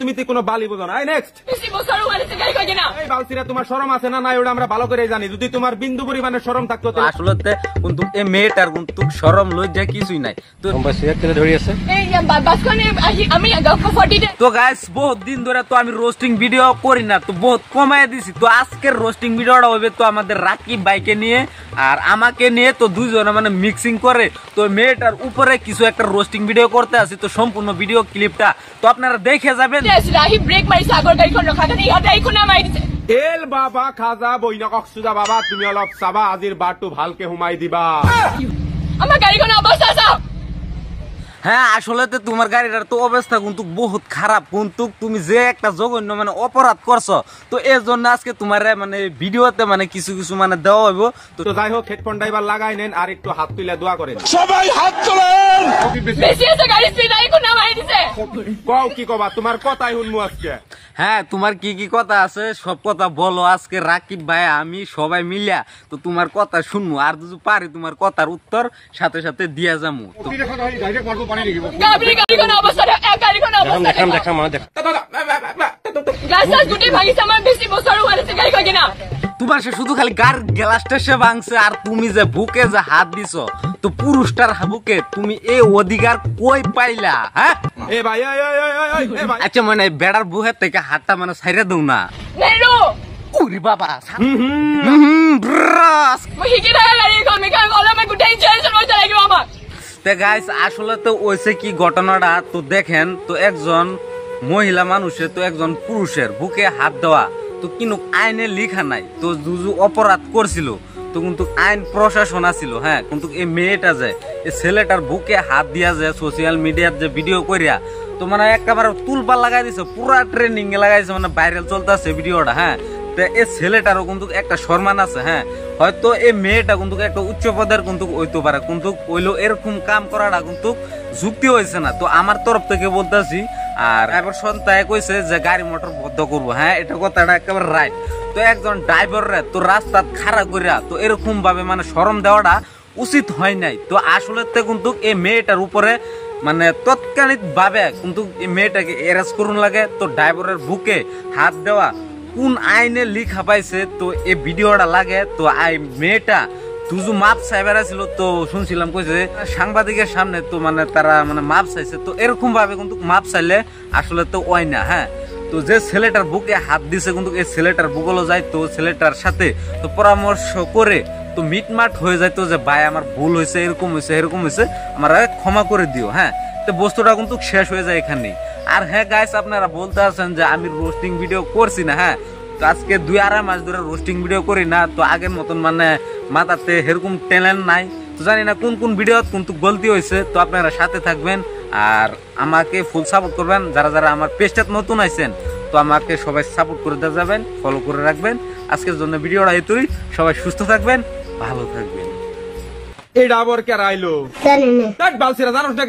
তুমি তো কোনো বালি বোঝো না। নেক্সট বালসিরা তোমার শরম আছে না নাই ওটা আমরা ভালো করে জানি। যদি তোমার বিন্দু পরিমাণের শরম থাকতো আসলে কিন্তু এই মেয়েটার কিন্তু শরম লজ্জা কিছুই নাই। তো গাইস বহুত দিন ধরে তো আমি রোস্টিং ভিডিও করি না, তো বহুত কমায় দিছি। তো আজকের রোস্টিং ভিডিওটা হবে তো আমাদের রাকিব ভাইকে নিয়ে আর আমাকে নিয়ে, তো দুইজনে মানে মিক্সিং করে তো মেয়েটার উপরে কিছু একটা রোস্টিং ভিডিও করতে আসি। তো সম্পূর্ণ ভিডিও ক্লিপটা তো আপনারা দেখে যাবেন। এল বাবা খাজা বইনা কক্সুদা বাবা তুমি অলপ চাবা আজির বারটো ভালকে হুমাই দিবা। আমার গাড়ির অবস্থা আছে। হ্যাঁ আসলে তো তোমার গাড়িটার তো অবস্থা কিন্তু বহুত খারাপ, কিন্তু তুমি যে একটা জঘন্য মানে অপরাধ করছো, তো এর জন্য আজকে তোমার মানে ভিডিওতে মানে কিছু কিছু মানে দেওয়া হইব। তো যাই হোক হেডফোন ড্রাইভার লাগাই নেন আর একটু হাত তুলে দোয়া করেন। সবাই হাত তোলেন। বেশি আছে গাড়ি স্পিড আইকো না মাই দিছে। কও কি কবা তোমার কথাই শুনমু আজকে। হ্যাঁ তোমার কি কি কথা আছে সব কথা বলো। আজকে রাকিব ভাই আমি সবাই মিলিয়া তো তোমার কথা শুনবো, আর যদি পারি তোমার কথার উত্তর সাথে সাথে দিয়া যাবো। তোমার সে শুধু খালি গার গ্লাসটা সে ভাঙছে আর তুমি যে বুকে যে হাত দিছো, তো পুরুষটার বুকে তুমি এই অধিকার কই পাইলা? হ্যাঁ এ ভাই আচ্ছা মানে বেড়ার বুকের থেকে হাতটা মানে ছাইরা দৌ না। ওরে বাবা আসলে তো ওইসে কি ঘটনাটা তো দেখেন, তো একজন মহিলা মানুষের তো একজন পুরুষের বুকে হাত দেওয়া তো কিন্তু আইনে লিখা নাই। তো যুজু অপরাধ করছিল তো কিন্তু আইন প্রশাসন আছিল। হ্যাঁ কিন্তু এই মেয়েটা যে এই ছেলেটার বুকে হাত দিয়া যায় সোশ্যাল মিডিয়ার যে ভিডিও করিয়া তো মানে একেবারে তুলপাল লাগাই দিছে, পুরা ট্রেন্ডিং এ লাগাইছে, মানে ভাইরাল চলতেছে ভিডিওটা। হ্যাঁ এই ছেলেটারও কিন্তু একটা সম্মান আছে। হ্যাঁ হয়তো এই মেয়েটা কিন্তু একটা উচ্চ পদের কিন্তু হইতে পারে, কিন্তু ওইলো এরকম কাম করাটা কিন্তু যুক্তি হয়েছে না। তো আমার তরফ থেকে বলতেছি আর এবার সন্তায় কইছে যে গাড়ি মোটর বন্ধ করবো। হ্যাঁ এটা কথাটা একেবারে রাইট। তো একজন ড্রাইভার রে তো রাস্তা খাড়া করিয়া তো এরকম ভাবে মানে শরম দেওয়াটা উচিত হয় নাই। তো আসলে কিন্তু এই মেয়েটার উপরে মানে তৎকালীন ভাবে কিন্তু এই মেয়েটাকে এরেস্ট করুন লাগে। তো ড্রাইভারের বুকে হাত দেওয়া কোন আইনে লিখা পাইছে তো এই ভিডিওটা লাগে। তো মেয়েটা তুজু মাপ সাহেবেরা ছিল তো শুনছিলাম কইছে সাংবাদিকের সামনে তো মানে তারা মানে মাপ চাইছে। তো এরকম ভাবে কিন্তু মাপ চাইলে আসলে তো ওই না। হ্যাঁ তো যে ছেলেটার বুকে হাত দিছে কিন্তু এই ছেলেটার বুকলো যায় তো ছেলেটার সাথে তো পরামর্শ করে তো মিটমাট হয়ে যায় তো যে ভাই আমার ভুল হয়েছে, এরকম হয়েছে এরকম হয়েছে, আমার ক্ষমা করে দিও। হ্যাঁ তো বস্তুটা কিন্তু শেষ হয়ে যায় এখানে। আর হ্যাঁ গাইস আপনারা বলতে আছেন যে আমি রোস্টিং ভিডিও করছি না। হ্যাঁ তো আজকে 2-2.5 মাস ধরে রোস্টিং ভিডিও করি না, তো আগের মতন মানে মাথাতে এরকম ট্যালেন্ট নাই। তো জানি না কোন কোন ভিডিও কিন্তু গলতি হয়েছে। তো আপনারা সাথে থাকবেন আর আমাকে ফুল সাপোর্ট করবেন। যারা যারা আমার পেজটা নতুন আইছেন তো আমাকে সবাই সাপোর্ট করে দিয়ে যাবেন, ফলো করে রাখবেন। আজকের জন্য ভিডিওটা এতই, সবাই সুস্থ থাকবেন, ভালো থাকবেন। এটা আবার কে আইলো জানি না বালসিরা জানোস না।